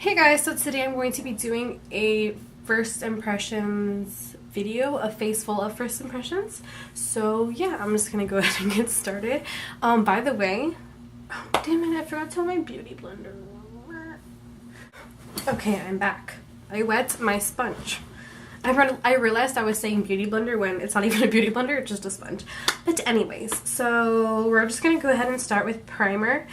Hey guys, so today I'm going to be doing a first impressions video, a face full of first impressions. So yeah, I'm just gonna go ahead and get started. By the way, oh, damn it, I forgot to have my beauty blender. Okay, I'm back. I wet my sponge. I realized I was saying beauty blender when it's not even a beauty blender, it's just a sponge. But anyways, so we're just going to go ahead and start with primer.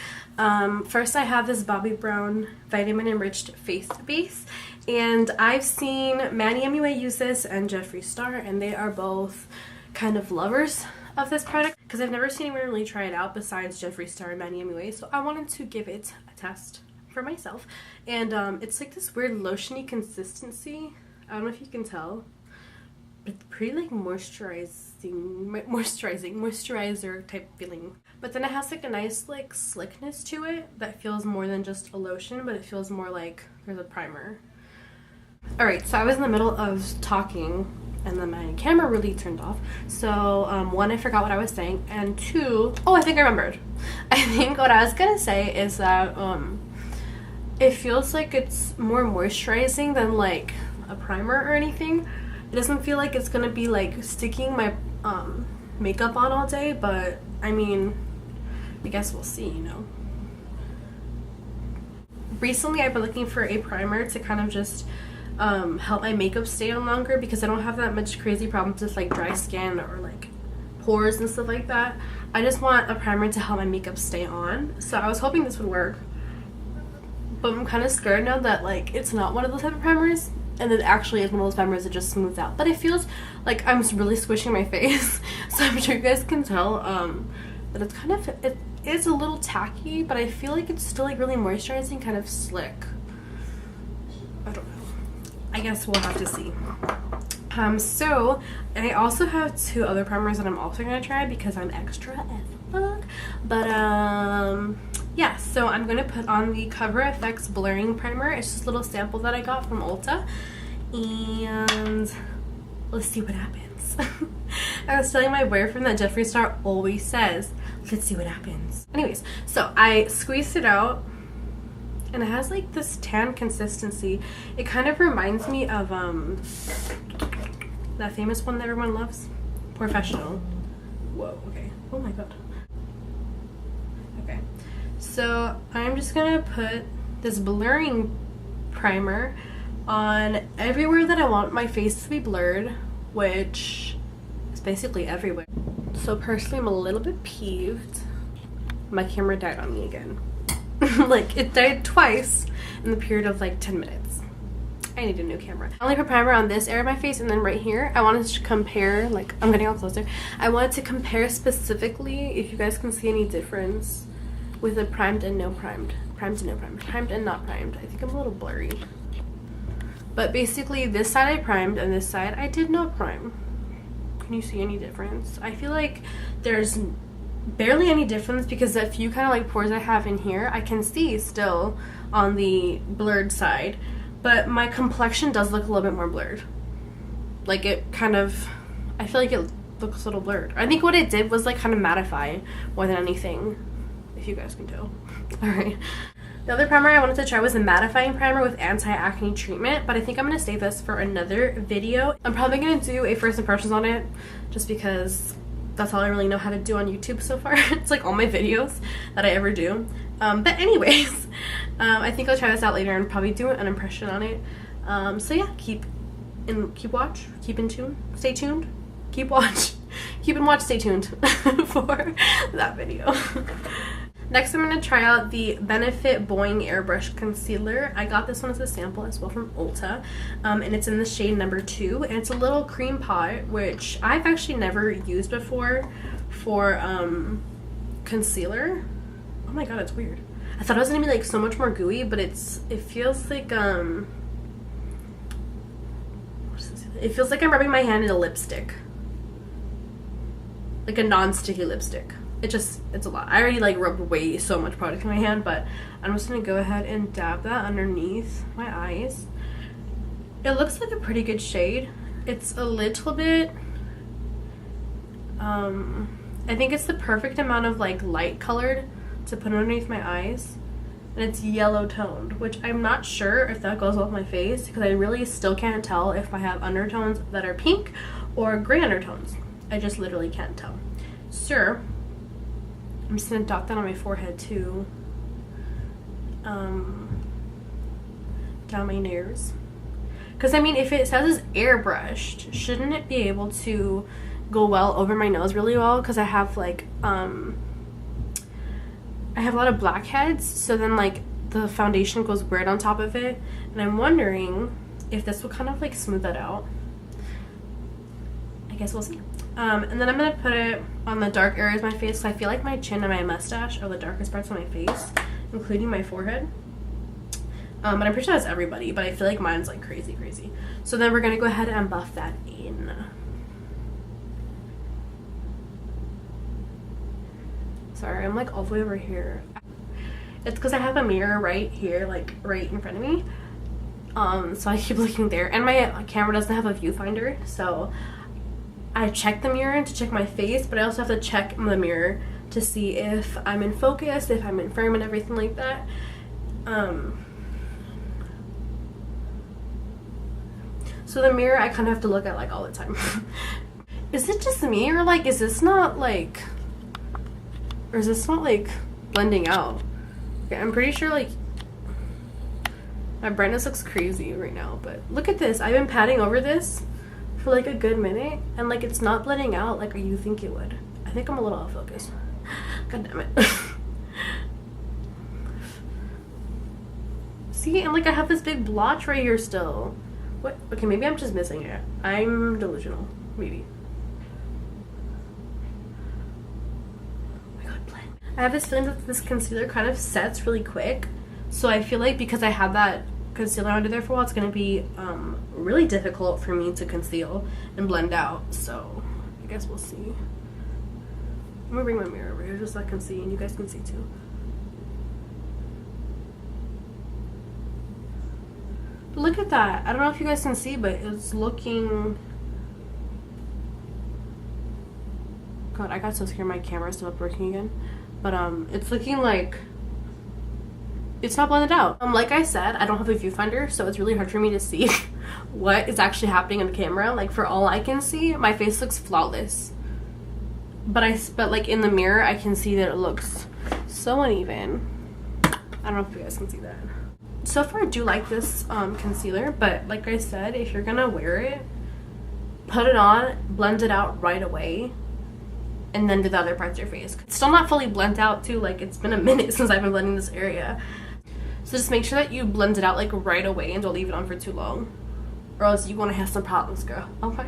First I have this Bobbi Brown Vitamin Enriched Face Base. And I've seen Manny MUA use this and Jeffree Star, and they are both kind of lovers of this product. Because I've never seen anyone really try it out besides Jeffree Star and Manny MUA, so I wanted to give it a test for myself. And it's like this weird lotiony consistency. I don't know if you can tell, but it's pretty like moisturizer type feeling. But then it has like a nice like slickness to it that feels more than just a lotion, but it feels more like there's a primer. Alright, so I was in the middle of talking and then my camera really turned off. So one, I forgot what I was saying, and two, oh, I think I remembered. I think what I was gonna say is that it feels like it's more moisturizing than like a primer or anything. It doesn't feel like it's gonna be like sticking my makeup on all day, but I mean, I guess we'll see, you know. Recently I've been looking for a primer to kind of just help my makeup stay on longer, because I don't have that much crazy problems with like dry skin or like pores and stuff like that. I just want a primer to help my makeup stay on, so I was hoping this would work, but I'm kind of scared now that like it's not one of those type of primers, and it actually is one of those primers that just smooths out. But it feels like I'm really squishing my face, so I'm sure you guys can tell that it's kind of, it is a little tacky, but I feel like it's still like really moisturizing, kind of slick. I don't know. I guess we'll have to see. So I also have two other primers that I'm also gonna try because I'm extra as fuck. But yeah, so I'm going to put on the Cover FX Blurring Primer. It's just a little sample that I got from Ulta. And let's see what happens. I was telling my boyfriend that Jeffree Star always says, let's see what happens. Anyways, so I squeezed it out. And it has like this tan consistency. It kind of reminds me of that famous one that everyone loves. Professional. Whoa, okay. Oh my god. Okay. So I'm just gonna put this blurring primer on everywhere that I want my face to be blurred, which is basically everywhere. So personally, I'm a little bit peeved. My camera died on me again. Like, it died twice in the period of like 10 minutes. I need a new camera. I only put primer on this area of my face, and then right here I wanted to compare, like, I'm getting all closer. I wanted to compare specifically if you guys can see any difference with a primed and no primed, primed and no primed, primed and not primed. I think I'm a little blurry, but basically this side I primed and this side I did not prime. Can you see any difference? I feel like there's barely any difference, because the few kind of like pores I have in here I can see still on the blurred side, but my complexion does look a little bit more blurred. Like, it kind of, I feel like it looks a little blurred. I think what it did was like kind of mattify more than anything, if you guys can tell. Alright. The other primer I wanted to try was a mattifying primer with anti-acne treatment, but I think I'm going to save this for another video. I'm probably going to do a first impressions on it, just because that's all I really know how to do on YouTube so far. It's like all my videos that I ever do. But anyways, I think I'll try this out later and probably do an impression on it. So yeah, keep watch, keep in tune, stay tuned, keep watch, keep and watch, stay tuned for that video. Next, I'm going to try out the Benefit Boi-ing Airbrush Concealer. I got this one as a sample as well from Ulta, and it's in the shade number 2, and it's a little cream pot, which I've actually never used before for concealer. Oh my god, it's weird. I thought it was going to be like so much more gooey, but it feels like it feels like I'm rubbing my hand in a lipstick, like a non-sticky lipstick. It's a lot. I already like rubbed way so much product in my hand, but I'm just gonna go ahead and dab that underneath my eyes. It looks like a pretty good shade. It's a little bit I think it's the perfect amount of like light colored to put underneath my eyes. and it's yellow toned, which I'm not sure if that goes well with my face because I really still can't tell if I have undertones that are pink or gray undertones. I just literally can't tell. So I'm just gonna dot that on my forehead too, down my nose. Because I mean, if it says it's airbrushed, shouldn't it be able to go well over my nose really well? Because I have like I have a lot of blackheads, so then like the foundation goes weird on top of it, and I'm wondering if this will kind of like smooth that out. I guess we'll see. And then I'm gonna put it on the dark areas of my face, because I feel like my chin and my mustache are the darkest parts of my face, including my forehead. But I'm pretty sure that's everybody, but I feel like mine's like crazy. So then we're gonna go ahead and buff that in. Sorry, I'm like all the way over here. It's because I have a mirror right here, like right in front of me. So I keep looking there, and my camera doesn't have a viewfinder, so I check the mirror to check my face, but I also have to check the mirror to see if I'm in focus, if I'm in frame, and everything like that. So the mirror I kind of have to look at like all the time. Is it just me, or like is this not like blending out? Okay, I'm pretty sure like my brightness looks crazy right now, but look at this. I've been patting over this for like a good minute, and like it's not blending out like you think it would. I think I'm a little off focus. God damn it. See, and like I have this big blotch right here still. What? Okay, maybe I'm just missing it. I'm delusional. Maybe. Oh my god, blend. I have this feeling that this concealer kind of sets really quick. So I feel like because I had that concealer under there for a while, it's going to be really difficult for me to conceal and blend out. So I guess we'll see. I'm going to bring my mirror over here just so I can see, and you guys can see too. Look at that. I don't know if you guys can see, but it's looking... God, I got so scared my camera stopped working again. But it's looking like it's not blended out. Like I said, I don't have a viewfinder, so it's really hard for me to see what is actually happening on the camera. Like for all I can see, my face looks flawless. But like in the mirror, I can see that it looks so uneven. I don't know if you guys can see that. So far I do like this concealer, but like I said, if you're gonna wear it, put it on, blend it out right away, and then do the other parts of your face. It's still not fully blended out too, like it's been a minute since I've been blending this area. So just make sure that you blend it out like right away and don't leave it on for too long, or else you're gonna have some problems, girl. Okay.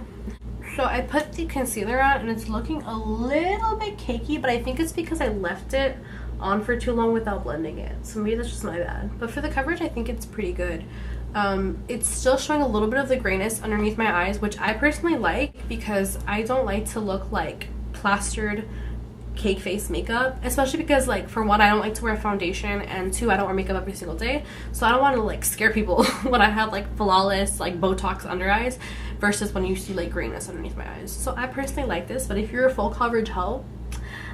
So I put the concealer on and it's looking a little bit cakey, but I think it's because I left it on for too long without blending it, so maybe that's just my bad. But for the coverage, I think it's pretty good. It's still showing a little bit of the grayness underneath my eyes, which I personally like because I don't like to look like plastered cake face makeup, especially because like for one, I don't like to wear foundation, and two, I don't wear makeup every single day, so I don't want to like scare people when I have like flawless like Botox under eyes versus when you see like grayness underneath my eyes. So I personally like this, but if you're a full coverage hoe,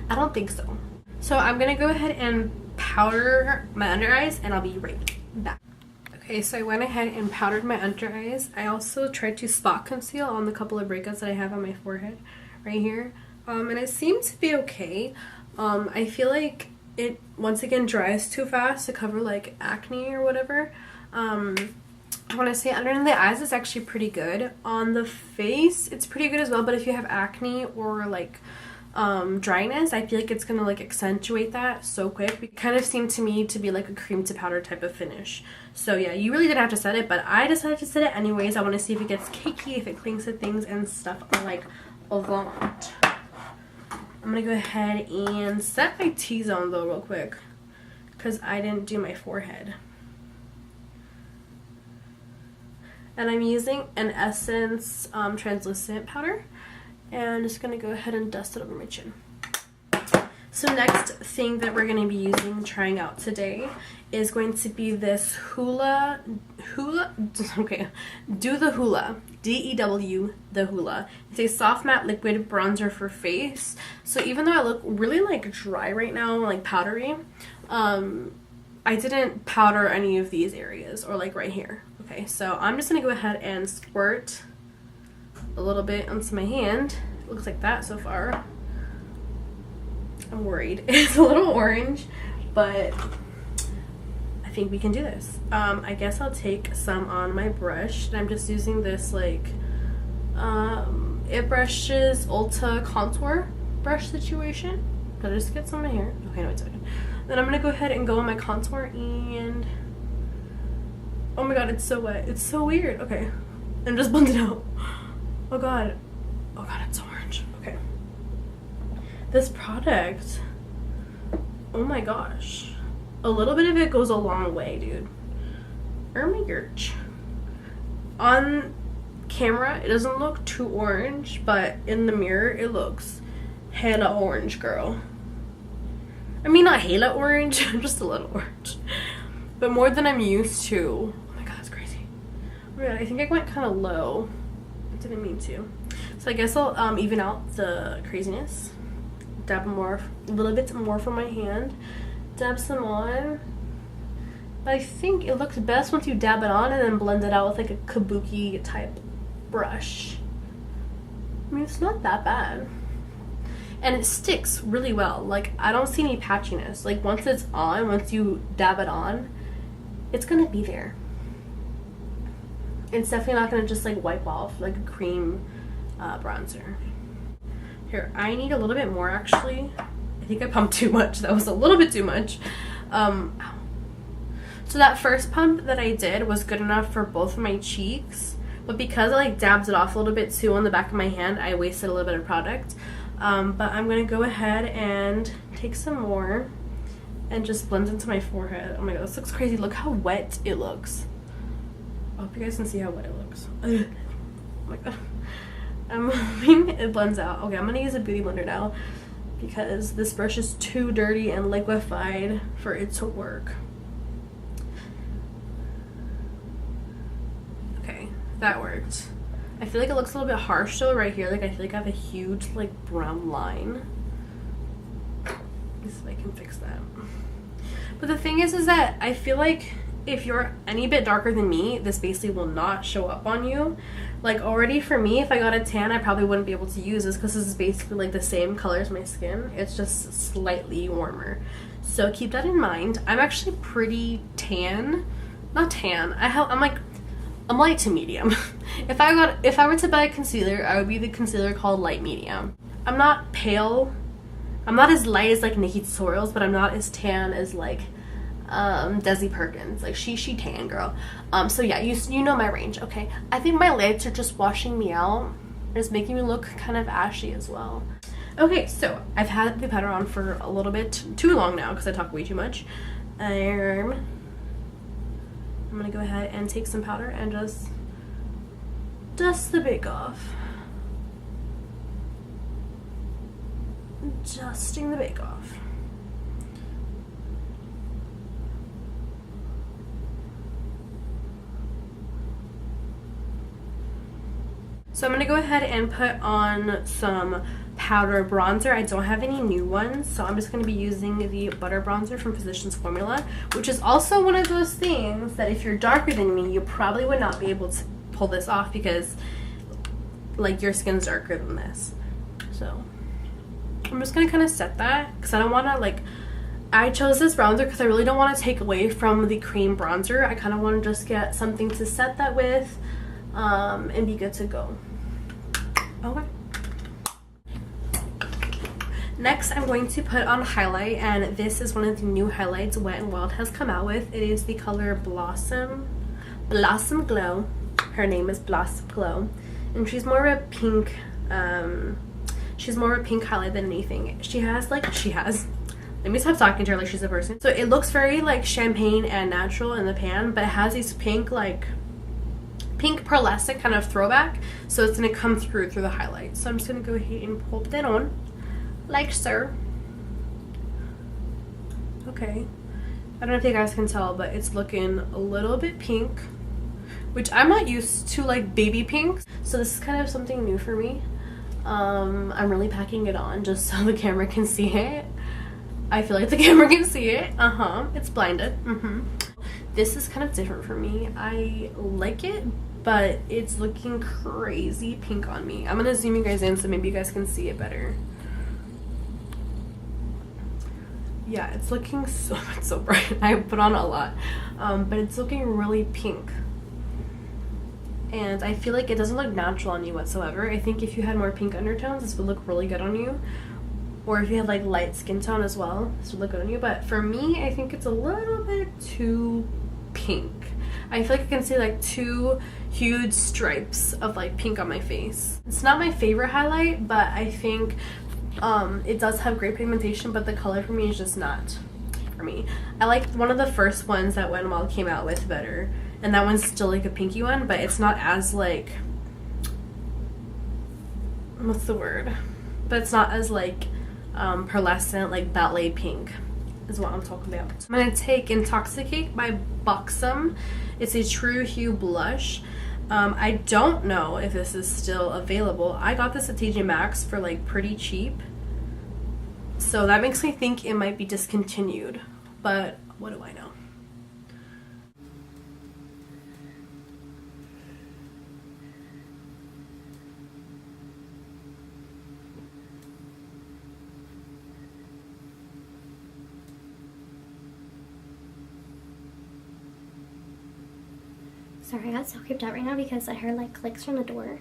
I don't think so. So I'm gonna go ahead and powder my under eyes, and I'll be right back. Okay, so I went ahead and powdered my under eyes. I also tried to spot conceal on the couple of breakouts that I have on my forehead right here. And it seemed to be okay. I feel like it once again dries too fast to cover like acne or whatever. I want to say underneath the eyes is actually pretty good. On the face, it's pretty good as well, but if you have acne or like dryness, I feel like it's gonna like accentuate that so quick. It kind of seemed to me to be like a cream to powder type of finish. So yeah, you really didn't have to set it, but I decided to set it anyways. I want to see if it gets cakey, if it clings to things and stuff like that. I'm gonna go ahead and set my T-zone though real quick because I didn't do my forehead. And I'm using an Essence translucent powder, and I'm just gonna go ahead and dust it over my chin. So next thing that we're gonna be using, trying out today, is going to be this Do the Hoola, D-E-W, the Hoola. It's a soft matte liquid bronzer for face. So even though I look really like dry right now, like powdery, I I didn't powder any of these areas, or like right here. Okay, so I'm just gonna go ahead and squirt a little bit onto my hand. It looks like that so far. I'm worried. It's a little orange, but I think we can do this. I guess I'll take some on my brush, and I'm just using this like It Brushes Ulta contour brush situation. Did I just get some in here? Okay, no, it's okay. Then I'm gonna go ahead and go on my contour, and oh my god, it's so wet. It's so weird. Okay, and just blend it out. Oh god, it's orange. Okay, this product, oh my gosh, a little bit of it goes a long way, dude. Oh my gosh. On camera, it doesn't look too orange, but in the mirror, it looks hella orange, girl. I mean, not hella orange, just a little orange. But more than I'm used to. Oh my god, that's crazy. Oh my god, I think I went kind of low. I didn't mean to. So I guess I'll even out the craziness. Dab more, a little bit more from my hand. Dab some on. But I think it looks best once you dab it on and then blend it out with like a kabuki type brush. I mean, it's not that bad. And it sticks really well. Like, I don't see any patchiness. Like, once it's on, once you dab it on, it's gonna be there. It's definitely not gonna just like wipe off like a cream bronzer. Here, I need a little bit more actually. I think I pumped too much. That was a little bit too much. So that first pump that I did was good enough for both of my cheeks. But because I like dabbed it off a little bit too on the back of my hand, I wasted a little bit of product. But I'm gonna go ahead and take some more and just blend into my forehead. Oh my god, this looks crazy. Look how wet it looks. I hope you guys can see how wet it looks. Oh my god. I'm hoping it blends out. Okay, I'm gonna use a beauty blender now because this brush is too dirty and liquefied for it to work. Okay, that worked. I feel like it looks a little bit harsh though right here. Like I feel like I have a huge like brown line. Let's see if I can fix that. But the thing is that I feel like if you're any bit darker than me, this basically will not show up on you. Like already for me, if I got a tan, I probably wouldn't be able to use this because this is basically like the same color as my skin. It's just slightly warmer. So keep that in mind. I'm actually pretty tan. Not tan. I'm light to medium. If I were to buy a concealer, I would be the concealer called light medium. I'm not pale. I'm not as light as like Nikki Tutorials, but I'm not as tan as like Desi Perkins. Like she tan, girl. So yeah, you know my range. Okay, I think my lids are just washing me out. It's making me look kind of ashy as well. Okay, so I've had the powder on for a little bit too long now because I talk way too much. I'm gonna go ahead and take some powder and just dust the bake off. Dusting the bake off. So I'm gonna go ahead and put on some powder bronzer. I don't have any new ones, so I'm just going to be using the butter bronzer from Physicians Formula, which is also one of those things that if you're darker than me, you probably would not be able to pull this off because like your skin's darker than this. So I'm just going to kind of set that because I don't want to like, I chose this bronzer because I really don't want to take away from the cream bronzer. I kind of want to just get something to set that with and be good to go. Okay. Next, I'm going to put on highlight, and this is one of the new highlights Wet n Wild has come out with. It is the color Blossom Glow. Her name is Blossom Glow, and she's more of a pink. She's more of a pink highlight than anything. Let me stop talking to her like she's a person. So it looks very like champagne and natural in the pan, but it has these pink pearlescent kind of throwback. So it's gonna come through the highlight. So I'm just gonna go ahead and pop that on. Like so. Okay, I don't know if you guys can tell, but it's looking a little bit pink, which I'm not used to, like baby pinks, so this is kind of something new for me. I'm really packing it on just so the camera can see it. I feel like the camera can see it. It's blinded. This is kind of different for me. I like it, but it's looking crazy pink on me. I'm gonna zoom you guys in so maybe you guys can see it better. Yeah, it's looking it's so bright. I put on a lot, but it's looking really pink. And I feel like it doesn't look natural on you whatsoever. I think if you had more pink undertones, this would look really good on you. Or if you had like light skin tone as well, this would look good on you. But for me, I think it's a little bit too pink. I feel like I can see like 2 huge stripes of like pink on my face. It's not my favorite highlight, but I think it does have great pigmentation, but the color for me is just not for me. I like one of the first ones that Wet n Wild came out with better, and that one's still like a pinky one, but it's not as like, what's the word? But it's not as like pearlescent, like ballet pink is what I'm talking about. I'm gonna take Intoxicate by Buxom. It's a True Hue blush. I don't know if this is still available. I got this at TJ Maxx for like pretty cheap, so that makes me think it might be discontinued, but what do I know? Sorry, I got so creeped out right now because I heard like clicks from the door.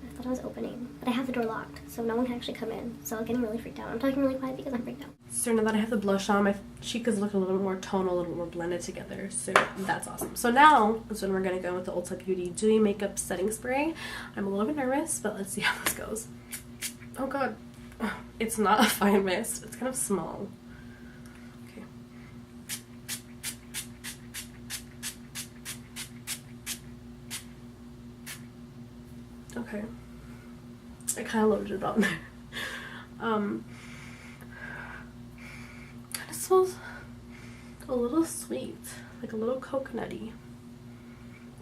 I thought I was opening, but I have the door locked, so no one can actually come in. So I'm getting really freaked out. I'm talking really quiet because I'm freaked out. So now that I have the blush on, my cheek is looking a little more tonal, a little more blended together. So that's awesome. So now is when we're gonna go with the Ulta Beauty Dewy Makeup Setting Spray. I'm a little bit nervous, but let's see how this goes. Oh god, it's not a fine mist. It's kind of small. Okay, I kind of loaded it on there. It smells a little sweet, like a little coconutty.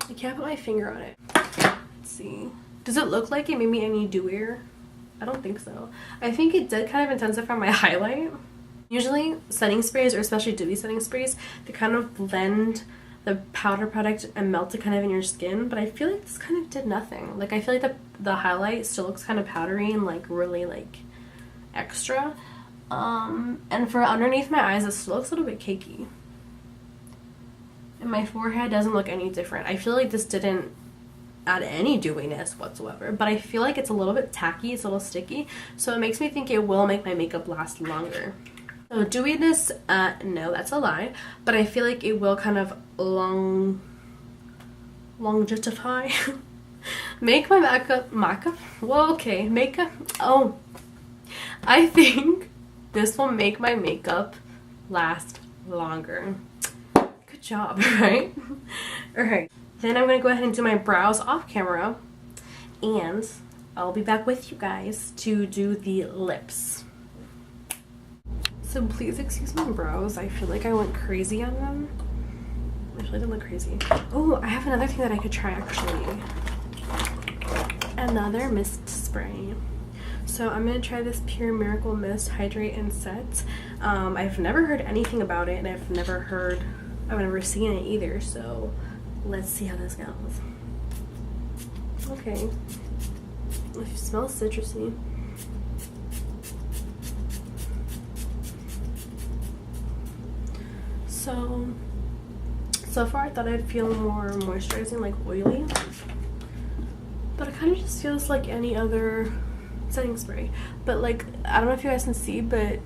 I can't put my finger on it. Let's see. Does it look like it made me any dewier? I don't think so. I think it did kind of intensify my highlight. Usually setting sprays, or especially dewy setting sprays, they kind of blend the powder product and melt it kind of in your skin, but I feel like this kind of did nothing. Like I feel like the highlight still looks kind of powdery and like really like extra. And for underneath my eyes, it still looks a little bit cakey. And my forehead doesn't look any different. I feel like this didn't add any dewiness whatsoever, but I feel like it's a little bit tacky, it's a little sticky, so it makes me think it will make my makeup last longer. So dewiness, no, that's a lie, but I feel like it will kind of longevify make my makeup, well, okay, makeup, oh, I think this will make my makeup last longer. Good job, right? Alright, then I'm gonna go ahead and do my brows off camera, and I'll be back with you guys to do the lips. So please excuse my brows. I feel like I went crazy on them. I feel like I look crazy. Oh, I have another thing that I could try actually. Another mist spray. So I'm gonna try this Pure Miracle Mist Hydrate and Set. I've never heard anything about it, and I've never seen it either. So let's see how this goes. Okay. It smells citrusy. So far I thought I'd feel more moisturizing, like oily, but it kind of just feels like any other setting spray. But like, I don't know if you guys can see, but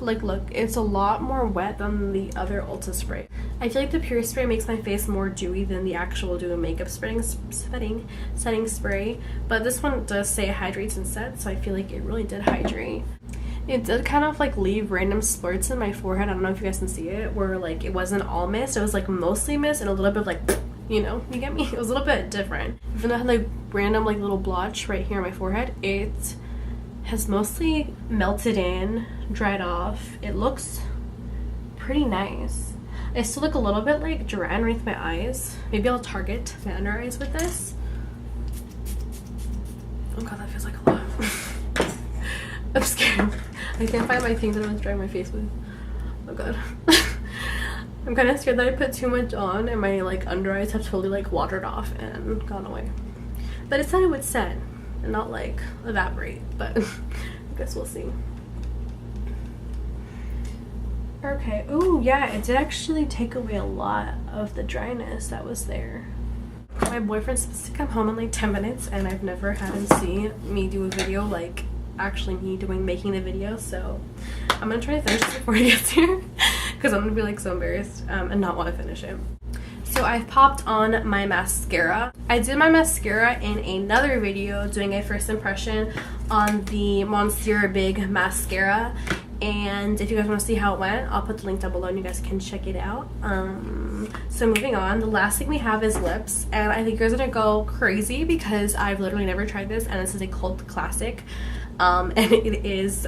like look, it's a lot more wet than the other Ulta spray. I feel like the Pure spray makes my face more dewy than the actual Dewy Makeup setting spray, but this one does say hydrates and sets, so I feel like it really did hydrate. It did kind of like leave random splurts in my forehead. I don't know if you guys can see it, where like it wasn't all mist, it was like mostly mist and a little bit of like, you know, you get me? It was a little bit different. Even though I had like random like little blotch right here on my forehead, it has mostly melted in, dried off. It looks pretty nice. I still look a little bit like dry underneath my eyes. Maybe I'll target my under eyes with this. Oh god, that feels like a lot. I'm scared. I can't find my things that I was drying my face with. Oh god. I'm kind of scared that I put too much on and my like under eyes have totally like watered off and gone away. But it said it would set and not like evaporate, but I guess we'll see. Okay. Oh yeah, it did actually take away a lot of the dryness that was there. My boyfriend's supposed to come home in like 10 minutes and I've never had him see me do a video, like actually me making the video, so I'm gonna try to finish this before he gets here because I'm gonna be like so embarrassed and not want to finish it. So I've popped on my mascara. I did my mascara in another video doing a first impression on the Monster Big Mascara, and if you guys want to see how it went, I'll put the link down below and you guys can check it out. So moving on, the last thing we have is lips, and I think you're gonna go crazy because I've literally never tried this, and this is a cult classic, and it is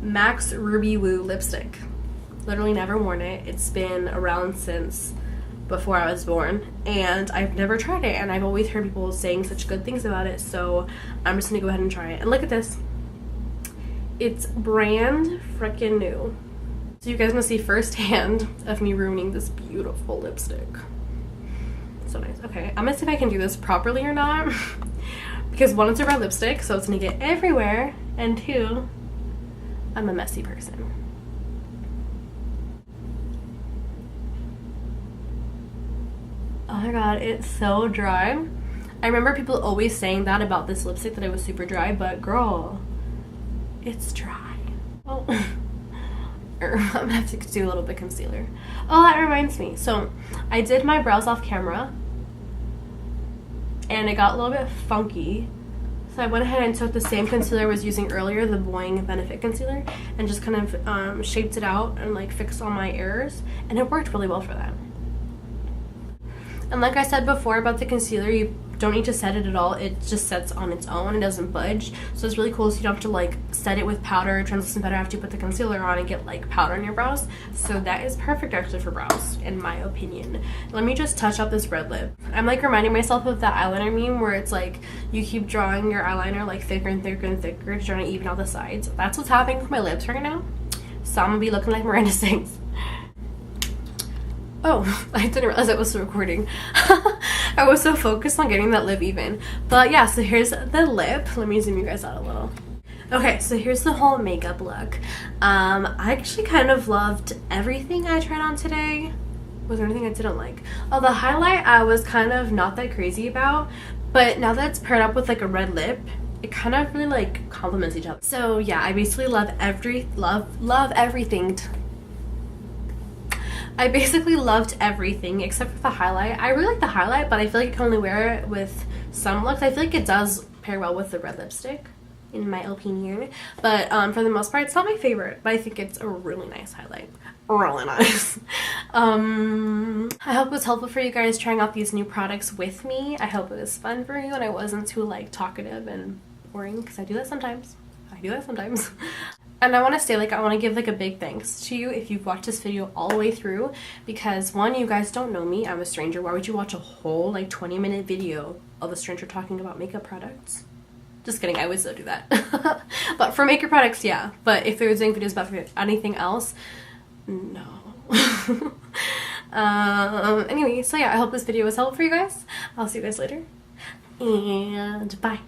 MAC's Ruby Woo lipstick. Literally never worn it. It's been around since before I was born, and I've never tried it, and I've always heard people saying such good things about it, so I'm just gonna go ahead and try it. And look at this. It's brand freaking new. So you guys gonna see firsthand of me ruining this beautiful lipstick. So nice. Okay, I'm gonna see if I can do this properly or not. Because one, it's a red lipstick, so it's gonna get everywhere, and two, I'm a messy person. Oh my god, it's so dry. I remember people always saying that about this lipstick, that it was super dry, but girl, it's dry. Oh, I'm gonna have to do a little bit of concealer. Oh, that reminds me. So I did my brows off camera and it got a little bit funky. So I went ahead and took the same concealer I was using earlier, the Boi-ing Benefit Concealer, and just kind of shaped it out and like fixed all my errors, and it worked really well for that. And like I said before about the concealer, you don't need to set it at all. It just sets on its own. It doesn't budge. So it's really cool, so you don't have to like set it with powder, translucent powder after you put the concealer on and get like powder on your brows. So that is perfect actually for brows, in my opinion. Let me just touch up this red lip. I'm like reminding myself of that eyeliner meme where it's like you keep drawing your eyeliner like thicker and thicker and thicker to try to even out the sides. That's what's happening with my lips right now. So I'm gonna be looking like Miranda Sings. Oh, I didn't realize I was recording. I was so focused on getting that lip even. But yeah, so here's the lip. Let me zoom you guys out a little. Okay, so here's the whole makeup look. I actually kind of loved everything I tried on today. Was there anything I didn't like? Oh, the highlight I was kind of not that crazy about, but now that it's paired up with like a red lip, it kind of really like complements each other. So yeah, I basically love everything. I basically loved everything except for the highlight. I really like the highlight, but I feel like I can only wear it with some looks. I feel like it does pair well with the red lipstick, in my opinion. But for the most part, it's not my favorite, but I think it's a really nice highlight. Really nice. I hope it was helpful for you guys trying out these new products with me. I hope it was fun for you and I wasn't too like talkative and boring, because I do that sometimes. And I want to say, like, I want to give like a big thanks to you if you've watched this video all the way through, because one, you guys don't know me, I'm a stranger. Why would you watch a whole like 20-minute video of a stranger talking about makeup products? Just kidding, I would still do that. But for makeup products, yeah. But if they were doing videos about anything else, no. Anyway, so yeah, I hope this video was helpful for you guys. I'll see you guys later, and bye.